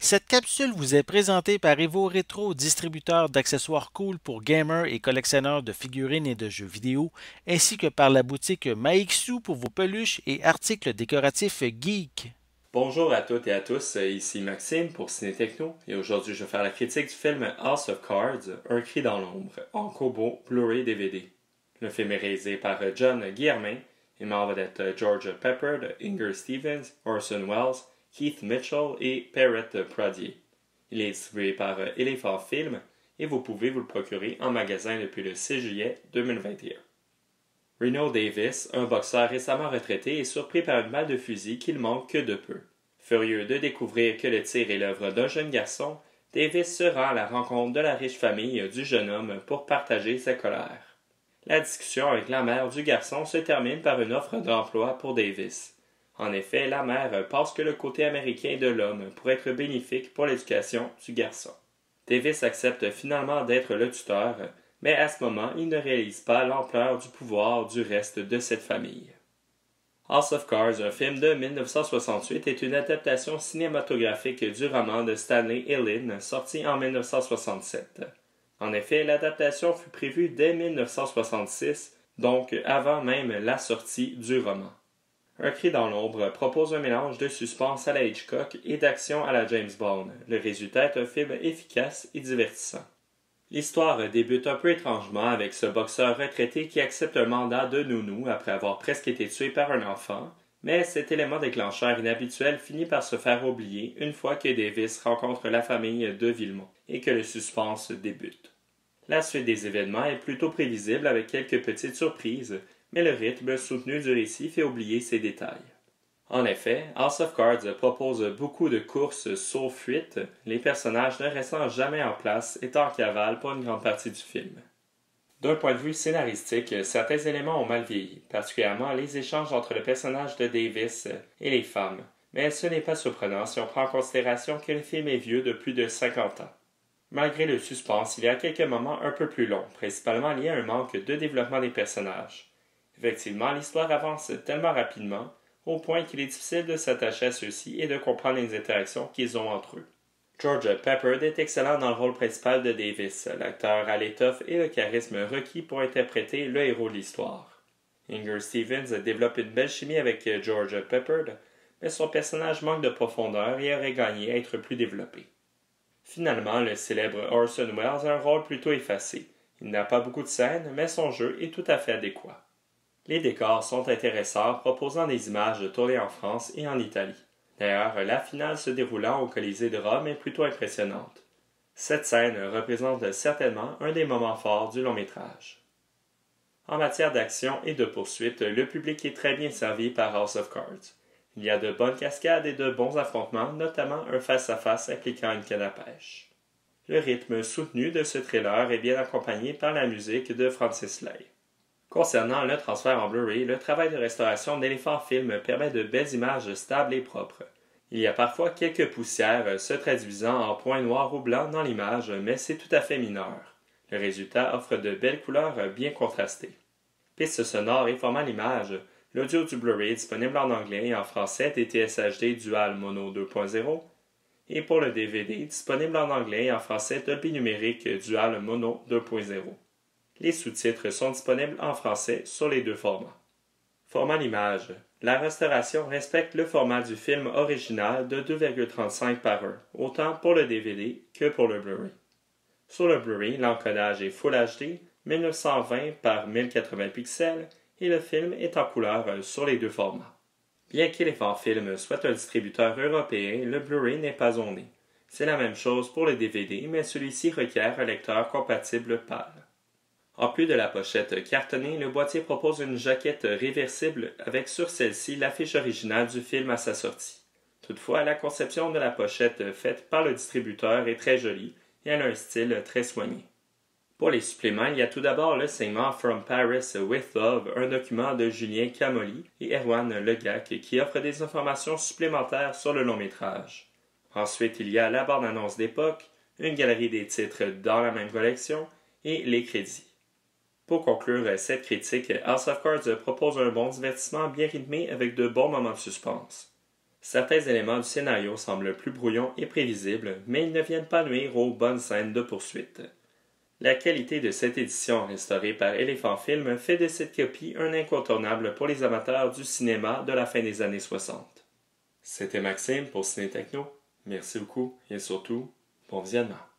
Cette capsule vous est présentée par Evo Retro, distributeur d'accessoires cool pour gamers et collectionneurs de figurines et de jeux vidéo, ainsi que par la boutique Maixu pour vos peluches et articles décoratifs geek. Bonjour à toutes et à tous, ici Maxime pour Ciné Techno et aujourd'hui je vais faire la critique du film House of Cards, Un cri dans l'ombre, en combo Blu-ray DVD. Le film est réalisé par John Guillermin et met en vedette George Peppard, Inger Stevens, Orson Welles, Keith Mitchell et Parrot Pradier. Il est distribué par Elephant Film et vous pouvez vous le procurer en magasin depuis le 6 juillet 2021. Reno Davis, un boxeur récemment retraité, est surpris par une balle de fusil qu'il manque que de peu. Furieux de découvrir que le tir est l'œuvre d'un jeune garçon, Davis se rend à la rencontre de la riche famille du jeune homme pour partager sa colère. La discussion avec la mère du garçon se termine par une offre d'emploi pour Davis. En effet, la mère pense que le côté américain de l'homme pourrait être bénéfique pour l'éducation du garçon. Davis accepte finalement d'être le tuteur, mais à ce moment, il ne réalise pas l'ampleur du pouvoir du reste de cette famille. House of Cards, un film de 1968, est une adaptation cinématographique du roman de Stanley Ellin, sorti en 1967. En effet, l'adaptation fut prévue dès 1966, donc avant même la sortie du roman. Un cri dans l'ombre propose un mélange de suspense à la Hitchcock et d'action à la James Bond. Le résultat est un film efficace et divertissant. L'histoire débute un peu étrangement avec ce boxeur retraité qui accepte un mandat de nounou après avoir presque été tué par un enfant, mais cet élément déclencheur inhabituel finit par se faire oublier une fois que Davis rencontre la famille de Villemont et que le suspense débute. La suite des événements est plutôt prévisible avec quelques petites surprises, mais le rythme soutenu du récit fait oublier ces détails. En effet, House of Cards propose beaucoup de courses sauf fuite, les personnages ne restant jamais en place étant en cavale pour une grande partie du film. D'un point de vue scénaristique, certains éléments ont mal vieilli, particulièrement les échanges entre le personnage de Davis et les femmes, mais ce n'est pas surprenant si on prend en considération que le film est vieux de plus de 50 ans. Malgré le suspense, il y a quelques moments un peu plus longs, principalement liés à un manque de développement des personnages. Effectivement, l'histoire avance tellement rapidement au point qu'il est difficile de s'attacher à ceux-ci et de comprendre les interactions qu'ils ont entre eux. George Peppard est excellent dans le rôle principal de Davis. L'acteur a l'étoffe et le charisme requis pour interpréter le héros de l'histoire. Inger Stevens développe une belle chimie avec George Peppard, mais son personnage manque de profondeur et aurait gagné à être plus développé. Finalement, le célèbre Orson Welles a un rôle plutôt effacé. Il n'a pas beaucoup de scènes, mais son jeu est tout à fait adéquat. Les décors sont intéressants, proposant des images tournées en France et en Italie. D'ailleurs, la finale se déroulant au Colisée de Rome est plutôt impressionnante. Cette scène représente certainement un des moments forts du long métrage. En matière d'action et de poursuite, le public est très bien servi par House of Cards. Il y a de bonnes cascades et de bons affrontements, notamment un face-à-face impliquant une canne à pêche. Le rythme soutenu de ce thriller est bien accompagné par la musique de Francis Lai. Concernant le transfert en Blu-ray, le travail de restauration d'Elephant Film permet de belles images stables et propres. Il y a parfois quelques poussières se traduisant en points noirs ou blancs dans l'image, mais c'est tout à fait mineur. Le résultat offre de belles couleurs bien contrastées. Pistes sonores et format l'image, l'audio du Blu-ray est disponible en anglais et en français DTS HD Dual Mono 2.0 et pour le DVD disponible en anglais et en français Dolby Numérique Dual Mono 2.0. Les sous-titres sont disponibles en français sur les deux formats. Format l'image. La restauration respecte le format du film original de 2,35 par 1, autant pour le DVD que pour le Blu-ray. Sur le Blu-ray, l'encodage est Full HD, 1920 par 1080 pixels, et le film est en couleur sur les deux formats. Bien qu'Elephant Film soit un distributeur européen, le Blu-ray n'est pas zoné. C'est la même chose pour le DVD, mais celui-ci requiert un lecteur compatible PAL. En plus de la pochette cartonnée, le boîtier propose une jaquette réversible avec sur celle-ci l'affiche originale du film à sa sortie. Toutefois, la conception de la pochette faite par le distributeur est très jolie et elle a un style très soigné. Pour les suppléments, il y a tout d'abord le segment From Paris with Love, un document de Julien Camoli et Erwan Legac qui offre des informations supplémentaires sur le long-métrage. Ensuite, il y a la bande-annonce d'époque, une galerie des titres dans la même collection et les crédits. Pour conclure cette critique, House of Cards propose un bon divertissement bien rythmé avec de bons moments de suspense. Certains éléments du scénario semblent plus brouillons et prévisibles, mais ils ne viennent pas nuire aux bonnes scènes de poursuite. La qualité de cette édition restaurée par Elephant Film fait de cette copie un incontournable pour les amateurs du cinéma de la fin des années 60. C'était Maxime pour Ciné Techno. Merci beaucoup et surtout, bon visionnement.